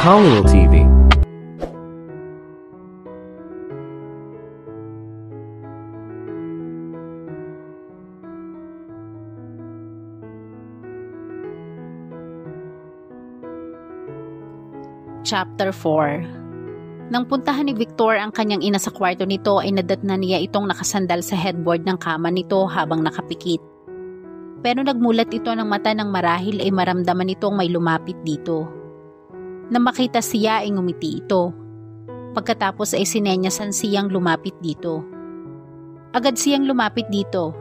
Khalil TV. Chapter 4. Nang puntahan ni Victor ang kanyang ina sa kwarto nito ay nadatnan niya itong nakasandal sa headboard ng kama nito habang nakapikit. Pero nagmulat ito ng mata ng marahil ay maramdaman nitong may lumapit dito. Nang makita siya ay ngumiti ito. Pagkatapos ay sinenyasan siyang lumapit dito. Agad siyang lumapit dito.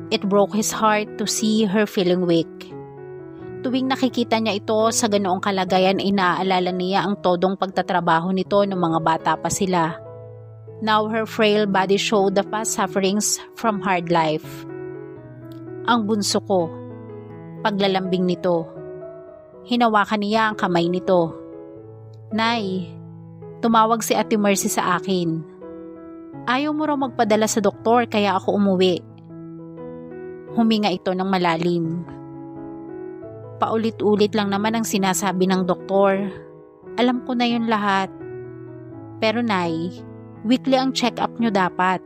It broke his heart to see her feeling weak. Tuwing nakikita niya ito sa ganoong kalagayan ay naaalala niya ang todong pagtatrabaho nito ng mga bata pa sila. Now her frail body showed the past sufferings from hard life. Ang bunso ko, paglalambing nito. Hinawakan niya ang kamay nito. Nay, tumawag si Ate Mercy sa akin. Ayaw mo raw magpadala sa doktor kaya ako umuwi. Huminga ito ng malalim. Paulit-ulit lang naman ang sinasabi ng doktor. Alam ko na yun lahat. Pero Nay, weekly ang check-up nyo dapat.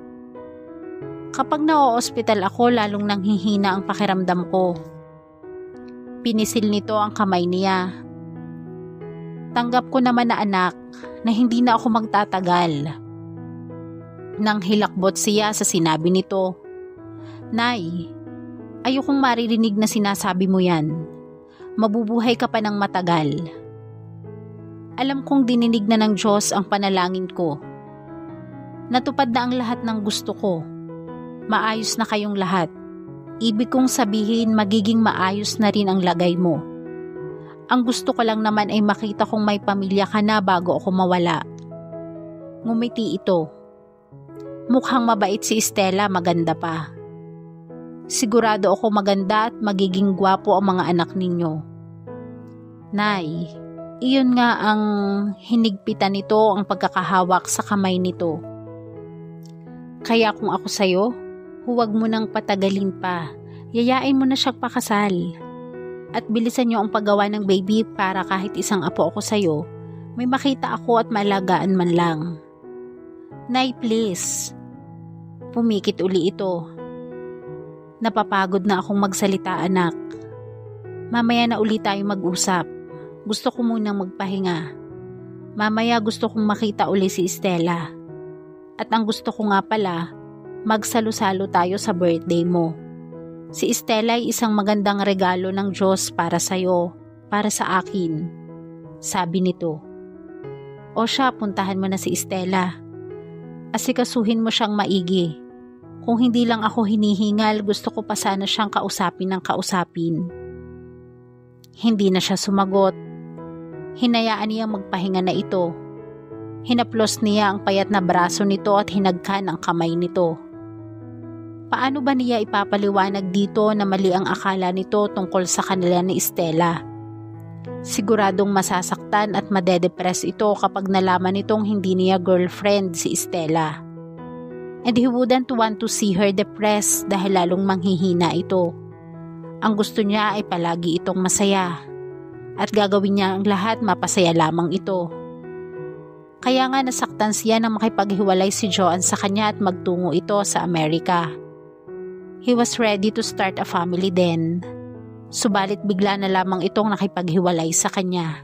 Kapag na-o-hospital ako, lalong nanghihina ang pakiramdam ko. Pinisil nito ang kamay niya. Tanggap ko naman na anak na hindi na ako magtatagal. Nang hilakbot siya sa sinabi nito. Nay, ayokong maririnig na sinasabi mo yan. Mabubuhay ka pa ng matagal. Alam kong dininig na ng Diyos ang panalangin ko. Natupad na ang lahat ng gusto ko. Maayos na kayong lahat. Ibig kong sabihin magiging maayos na rin ang lagay mo. Ang gusto ko lang naman ay makita kong may pamilya ka na bago ako mawala. Ngumiti ito. Mukhang mabait si Stella, maganda pa. Sigurado ako maganda at magiging gwapo ang mga anak ninyo. Nay, iyon nga ang hinigpitan nito ang pagkakahawak sa kamay nito. Kaya kung ako sa'yo, huwag mo nang patagalin pa. Yayain mo na siyang pakasal. At bilisan niyo ang paggawa ng baby para kahit isang apo ako sa'yo, may makita ako at malagaan man lang. Nay, please. Pumikit uli ito. Napapagod na akong magsalita, anak. Mamaya na uli tayo mag-usap. Gusto ko munang magpahinga. Mamaya gusto kong makita uli si Stella. At ang gusto ko nga pala, magsalo-salo tayo sa birthday mo. Si Stella ay isang magandang regalo ng Diyos para sa'yo, para sa akin. Sabi nito. O siya, puntahan mo na si Stella. Asikasuhin mo siyang maigi. Kung hindi lang ako hinihingal, gusto ko pa sana siyang kausapin ng kausapin. Hindi na siya sumagot. Hinayaan niyang magpahinga na ito. Hinaplos niya ang payat na braso nito at hinagkan ang kamay nito. Paano ba niya ipapaliwanag dito na mali ang akala nito tungkol sa kanila ni Stella? Siguradong masasaktan at madedepress ito kapag nalaman nitong hindi niya girlfriend si Stella. And he wouldn't want to see her depressed dahil lalong manghihina ito. Ang gusto niya ay palagi itong masaya. At gagawin niya ang lahat mapasaya lamang ito. Kaya nga nasaktan siya na makipaghiwalay si Joanne sa kanya at magtungo ito sa Amerika. He was ready to start a family then. Subalit bigla na lamang itong nakipaghiwalay sa kanya.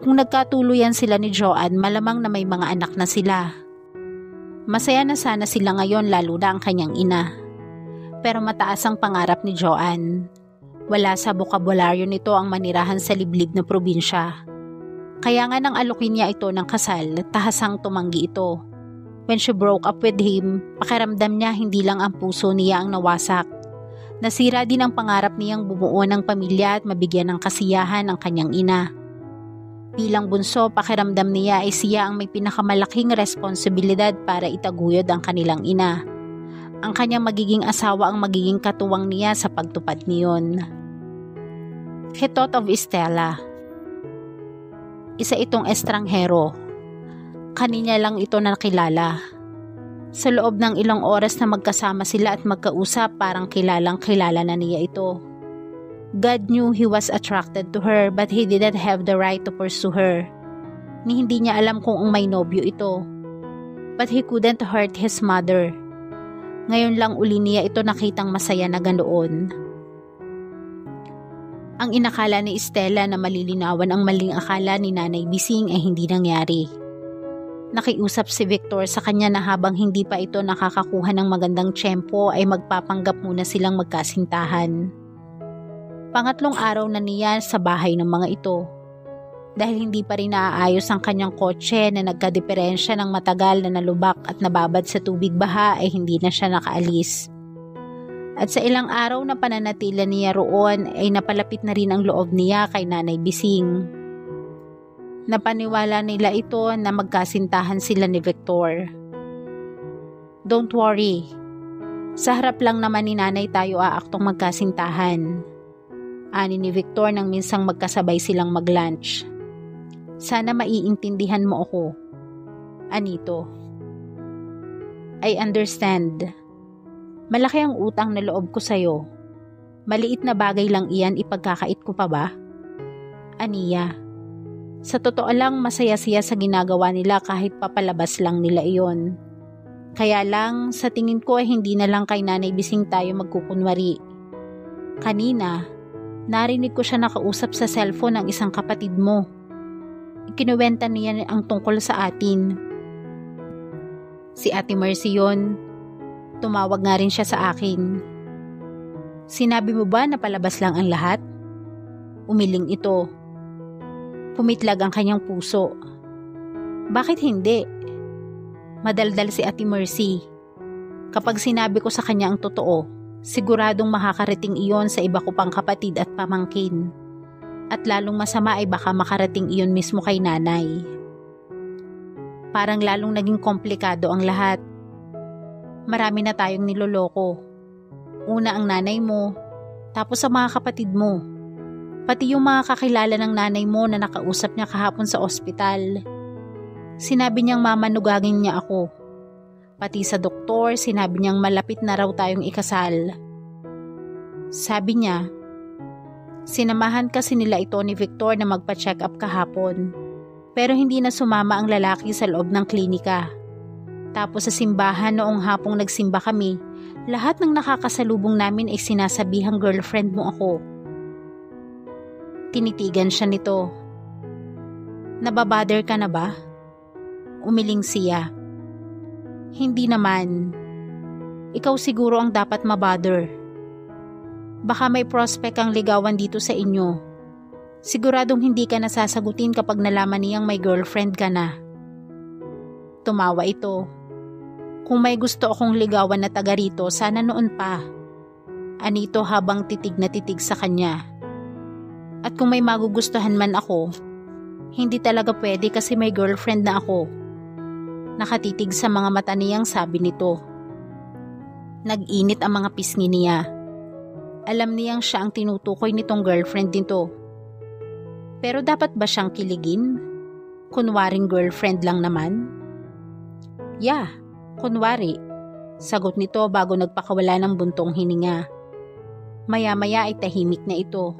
Kung nagkatuluyan sila ni Joanne, malamang na may mga anak na sila. Masaya na sana sila ngayon lalo na ang kanyang ina. Pero mataas ang pangarap ni Joanne. Wala sa bokabularyo nito ang manirahan sa liblib na probinsya. Kaya nga nang alukin niya ito ng kasal, tahasang tumanggi ito. When she broke up with him, pakiramdam niya hindi lang ang puso niya ang nawasak. Nasira din ang pangarap niyang bumuo ng pamilya at mabigyan ng kasiyahan ang kanyang ina. Bilang bunso, pakiramdam niya ay siya ang may pinakamalaking responsibilidad para itaguyod ang kanilang ina. Ang kanyang magiging asawa ang magiging katuwang niya sa pagtupad niyon. He thought of Stella. Isa itong estranghero. Kaninya lang ito nakilala. Sa loob ng ilang oras na magkasama sila at magkausap, parang kilalang kilala na niya ito. God knew he was attracted to her but he didn't have the right to pursue her. Ni hindi niya alam kung ang may nobyo ito. But he couldn't hurt his mother. Ngayon lang uli niya ito nakitang masaya na ganoon. Ang inakala ni Stella na malilinawan ang maling akala ni Nanay Bising ay hindi nangyari. Nakiusap si Victor sa kanya na habang hindi pa ito nakakakuha ng magandang tiyempo ay magpapanggap muna silang magkasintahan. Pangatlong araw na niya sa bahay ng mga ito. Dahil hindi pa rin naaayos ang kanyang kotse na nagkadiperensya ng matagal na nalubak at nababad sa tubig baha ay hindi na siya nakaalis. At sa ilang araw na pananatila niya roon ay napalapit na rin ang loob niya kay Nanay Bising. Napaniwala nila ito na magkasintahan sila ni Victor. Don't worry. Sa harap lang naman ni Nanay tayo aaktong magkasintahan. Ani ni Victor nang minsang magkasabay silang mag-lunch. Sana maiintindihan mo ako. Anito. I understand. Malaki ang utang na loob ko sa'yo. Maliit na bagay lang iyan ipagkakait ko pa ba? Aniya. Sa totoo lang masaya siya sa ginagawa nila kahit papalabas lang nila iyon. Kaya lang sa tingin ko ay hindi na lang kay Nanay Bising tayo magkukunwari. Kanina, narinig ko siya nakausap sa cellphone ng isang kapatid mo. Ikinuwenta niya ang tungkol sa atin. Si Ate Mercy yun. Tumawag nga rin siya sa akin. Sinabi mo ba na palabas lang ang lahat? Umiling ito. Pumitlag ang kanyang puso. Bakit hindi? Madaldal si Ate Mercy. Kapag sinabi ko sa kanya ang totoo, siguradong makakarating iyon sa iba ko pang kapatid at pamangkin. At lalong masama ay baka makarating iyon mismo kay Nanay. Parang lalong naging komplikado ang lahat. Marami na tayong niloloko. Una ang nanay mo, tapos ang mga kapatid mo. Pati yung mga kakilala ng nanay mo na nakausap niya kahapon sa ospital. Sinabi niyang mamanugagin niya ako. Pati sa doktor, sinabi niyang malapit na raw tayong ikasal. Sabi niya, sinamahan kasi nila ito ni Victor na magpa-check up kahapon. Pero hindi na sumama ang lalaki sa loob ng klinika. Tapos sa simbahan noong hapong nagsimba kami, lahat ng nakakasalubong namin ay sinasabihang girlfriend mo ako. Tinitigan siya nito. Nababother ka na ba? Umiling siya. Hindi naman. Ikaw siguro ang dapat mabother. Baka may prospect ang ligawan dito sa inyo. Siguradong hindi ka nasasagutin kapag nalaman niyang may girlfriend ka na. Tumawa ito. Kung may gusto akong ligawan na taga rito, sana noon pa. Anito habang titig na titig sa kanya. At kung may magugustuhan man ako, hindi talaga pwede kasi may girlfriend na ako. Nakatitig sa mga mata niyang sabi nito. Nag-init ang mga pisngi niya. Alam niyang siya ang tinutukoy nitong girlfriend nito. Pero dapat ba siyang kiligin? Kunwaring girlfriend lang naman? Yeah, kunwari. Sagot nito bago nagpakawala ng buntong hininga. Maya-maya ay tahimik na ito.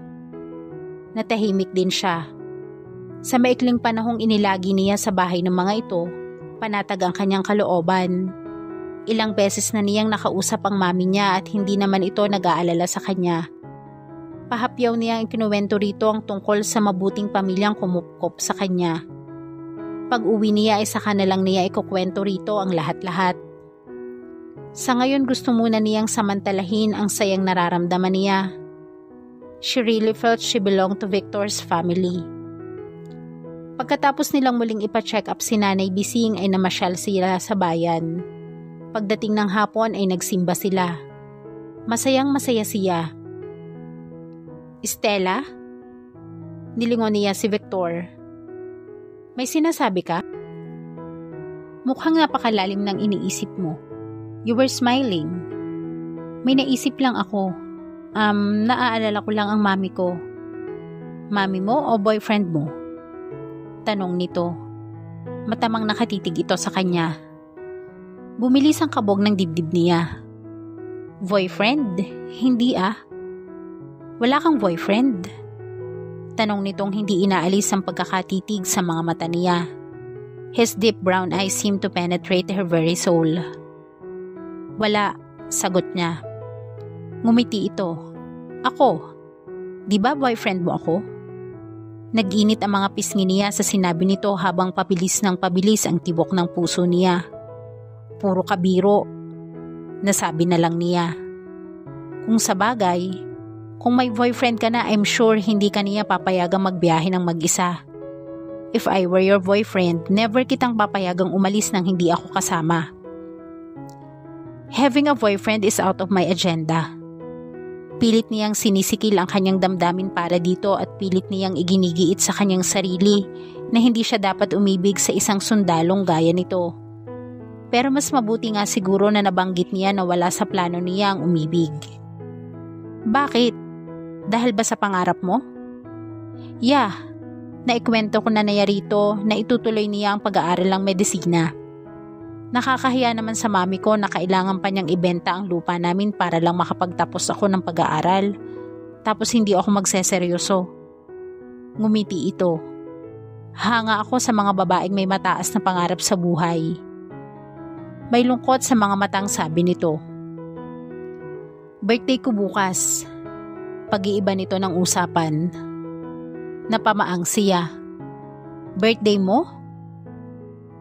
Natahimik din siya. Sa maikling panahong inilagi niya sa bahay ng mga ito, panatag ang kanyang kalooban. Ilang beses na niyang nakausap ang mami niya at hindi naman ito nag-aalala sa kanya. Pahapyaw niyang ikinuwento rito ang tungkol sa mabuting pamilyang kumupkop sa kanya. Pag-uwi niya ay saka na lang niya ikukwento rito ang lahat-lahat. Sa ngayon gusto muna niyang samantalahin ang sayang nararamdaman niya. She really felt she belonged to Victor's family. Pagkatapos nilang muling ipa-check up si Nanay Bising ay namasyal sila sa bayan. Pagdating ng hapon ay nagsimba sila. Masayang masaya siya. Stella? Nilingon niya si Victor. May sinasabi ka? Mukhang napakalalim ng iniisip mo. You were smiling. May naisip lang ako. Naaalala ko lang ang mami ko. Mami mo o boyfriend mo? Tanong nito. Matamang nakatitig ito sa kanya. Bumilis ang kabog ng dibdib niya. Boyfriend? Hindi ah. Wala kang boyfriend? Tanong nitong hindi inaalis ang pagkakatitig sa mga mata niya. His deep brown eyes seemed to penetrate her very soul. Wala, sagot niya. Ngumiti ito. Ako? Di ba boyfriend mo ako? Nag-init ang mga pisngi niya sa sinabi nito habang pabilis ng pabilis ang tibok ng puso niya. Puro kabiro. Nasabi na lang niya. Kung sabagay, kung may boyfriend ka na, I'm sure hindi ka niya papayagang magbiyahe ng mag-isa. If I were your boyfriend, never kitang papayagang umalis nang hindi ako kasama. Having a boyfriend is out of my agenda. Pilit niyang sinisikil ang kanyang damdamin para dito at pilit niyang iginigiit sa kanyang sarili na hindi siya dapat umibig sa isang sundalong gaya nito. Pero mas mabuti nga siguro na nabanggit niya na wala sa plano niya ang umibig. Bakit? Dahil ba sa pangarap mo? Yeah, naikwento ko na rito na itutuloy niya ang pag-aaral ng medisina. Nakakahiya naman sa mami ko na kailangan pa niyang ibenta ang lupa namin para lang makapagtapos ako ng pag-aaral. Tapos hindi ako magseseryoso. Ngumiti ito. Hanga ako sa mga babaeng may mataas na pangarap sa buhay. May lungkot sa mga matang sabi nito. Birthday ko bukas. Pag-iiba nito ng usapan. Napamaang siya. Birthday mo?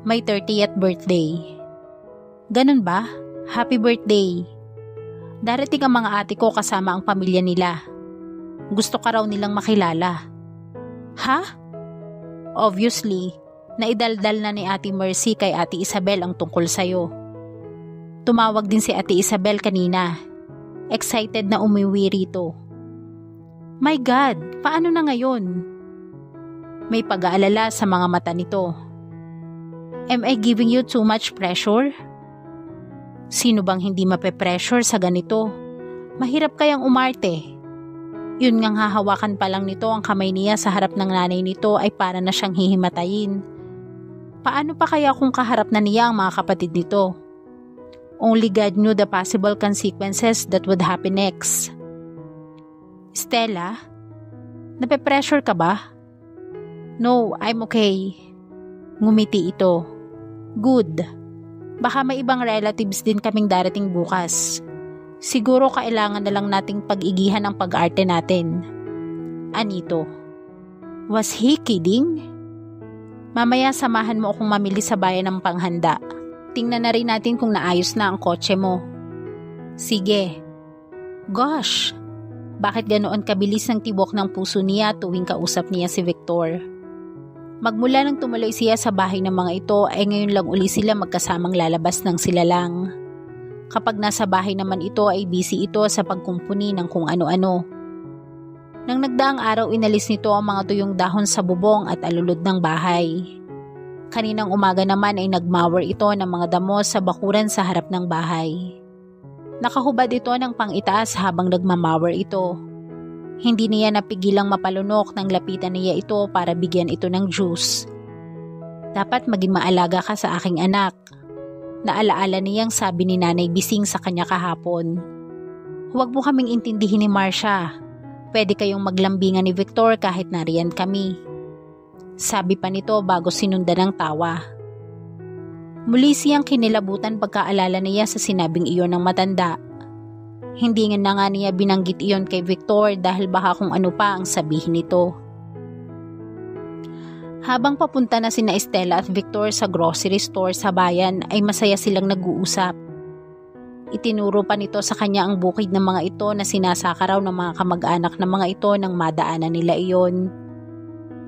May 30th birthday. Ganun ba? Happy birthday. Darating ang mga ate ko kasama ang pamilya nila. Gusto ka raw nilang makilala. Ha? Obviously, naidaldal na ni Ate Mercy kay Ate Isabel ang tungkol sa'yo. Tumawag din si Ate Isabel kanina. Excited na umuwi rito. My God, paano na ngayon? May pag-aalala sa mga mata nito. Am I giving you too much pressure? Sino bang hindi mape-pressure sa ganito? Mahirap kayang umarte. Yun ngang hahawakan pa lang nito ang kamay niya sa harap ng nanay nito ay para na siyang hihimatayin. Paano pa kaya kung kaharap na niya ang mga kapatid nito? Only God knew the possible consequences that would happen next. Stella, nape-pressure ka ba? No, I'm okay. Ngumiti ito. Good. Baka may ibang relatives din kaming darating bukas. Siguro kailangan na lang nating pag-igihan ang pag-arte natin. Anito. Was he kidding? Mamaya samahan mo akong mamili sa bayan ng panghanda. Tingnan na rin natin kung naayos na ang kotse mo. Sige. Gosh, bakit ganoon kabilis ang tibok ng puso niya tuwing kausap niya si Victor? Magmula nang tumuloy siya sa bahay ng mga ito ay ngayon lang uli sila magkasamang lalabas ng sila lang. Kapag nasa bahay naman ito ay busy ito sa pagkumpuni ng kung ano-ano. Nang nagdaang araw inalis nito ang mga tuyong dahon sa bubong at alulod ng bahay. Kaninang umaga naman ay nagmower ito ng mga damo sa bakuran sa harap ng bahay. Nakahubad ito ng pang-itaas habang nagmamower ito. Hindi niya napigilang mapalunok nang lapitan niya ito para bigyan ito ng juice. Dapat maging maalaga ka sa aking anak. Naalaala niyang sabi ni Nanay Bising sa kanya kahapon. Huwag mo kaming intindihin ni Marcia. Pwede kayong maglambingan ni Victor kahit nariyan kami. Sabi pa nito bago sinundan ng tawa. Muli siyang kinilabutan pagkaalala niya sa sinabing iyon ng matanda. Hindi na nga niya binanggit iyon kay Victor dahil baka kung ano pa ang sabihin nito. Habang papunta na sina Estela at Victor sa grocery store sa bayan ay masaya silang nag-uusap. Itinuro pa nito sa kanya ang bukid ng mga ito na sinasaka raw ng mga kamag-anak ng mga ito nang madaanan nila iyon.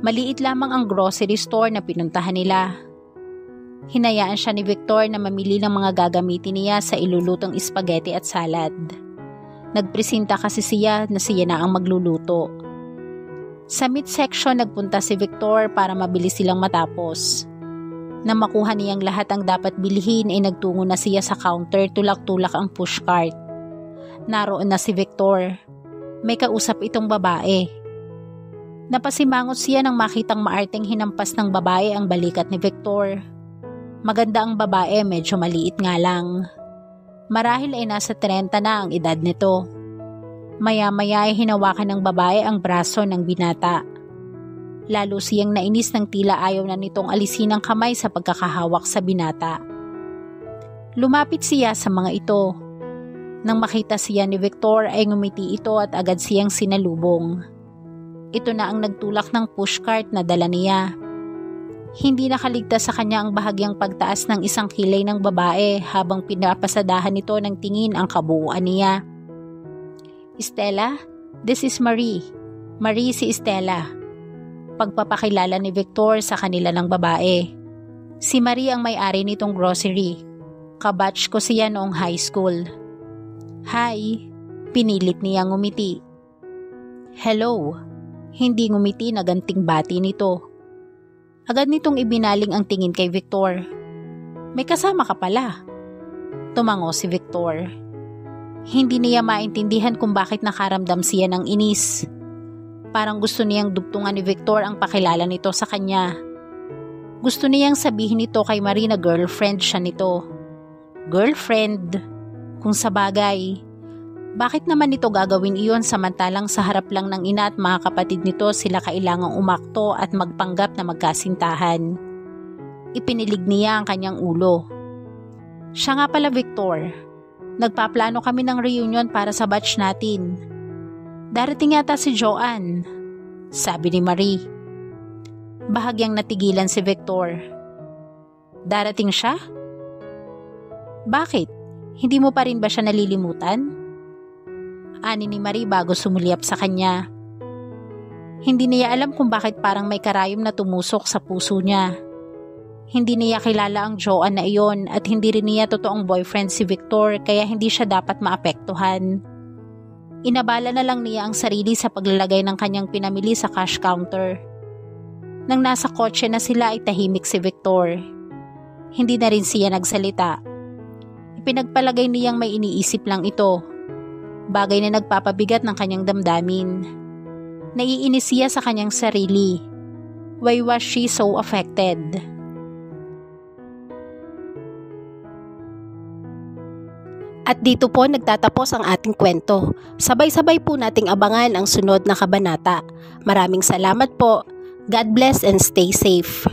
Maliit lamang ang grocery store na pinuntahan nila. Hinayaan siya ni Victor na mamili ng mga gagamitin niya sa ilulutong spaghetti at salad. Nagpresenta kasi siya na siya na ang magluluto. Sa meat section nagpunta si Victor para mabilis silang matapos. Nang makuha niyang lahat ang dapat bilhin ay nagtungo na siya sa counter tulak-tulak ang pushcart. Naroon na si Victor. May kausap itong babae. Napasimangot siya nang makitang maarteng hinampas ng babae ang balikat ni Victor. Maganda ang babae, medyo maliit nga lang. Marahil ay nasa 30 na ang edad nito. Maya-maya ay hinawakan ng babae ang braso ng binata. Lalo siyang nainis ng tila ayaw na nitong alisin ang kamay sa pagkakahawak sa binata. Lumapit siya sa mga ito. Nang makita siya ni Victor ay ngumiti ito at agad siyang sinalubong. Ito na ang nagtulak ng pushcart na dala niya. Hindi nakaligtas sa kanya ang bahagyang pagtaas ng isang kilay ng babae habang pinapasadahan nito ng tingin ang kabuuan niya. Stella, this is Marie. Marie si Stella. Pagpapakilala ni Victor sa kanila ng babae. Si Marie ang may-ari nitong grocery. Kabatch ko siya noong high school. Hi, pinilit niya ngumiti. Hello, hindi ngumiti na ganting bati nito. Agad nitong ibinaling ang tingin kay Victor. May kasama ka pala. Tumango si Victor. Hindi niya maintindihan kung bakit nakaramdam siya ng inis. Parang gusto niyang dugtungan ni Victor ang pakilala nito sa kanya. Gusto niyang sabihin nito kay Marie na girlfriend siya nito. Girlfriend? Kung sa bagay. Bakit naman nito gagawin iyon samantalang sa harap lang ng ina at mga kapatid nito sila kailangang umakto at magpanggap na magkasintahan? Ipinilig niya ang kanyang ulo. Siya nga pala, Victor. Nagpaplano kami ng reunion para sa batch natin. Darating yata si Joanne, sabi ni Marie. Bahagyang natigilan si Victor. Darating siya? Bakit? Hindi mo pa rin ba siya nalilimutan? Ani ni Marie bago sumulyap sa kanya. Hindi niya alam kung bakit parang may karayom na tumusok sa puso niya. Hindi niya kilala ang Joanne na iyon at hindi rin niya totoong boyfriend si Victor kaya hindi siya dapat maapektuhan. Inabala na lang niya ang sarili sa paglalagay ng kanyang pinamili sa cash counter. Nang nasa kotse na sila ay tahimik si Victor. Hindi na rin siya nagsalita. Ipinagpalagay niyang may iniisip lang ito. Bagay na nagpapabigat ng kanyang damdamin. Naiinis siya sa kanyang sarili. Why was she so affected? At dito po nagtatapos ang ating kwento. Sabay-sabay po nating abangan ang sunod na kabanata. Maraming salamat po. God bless and stay safe.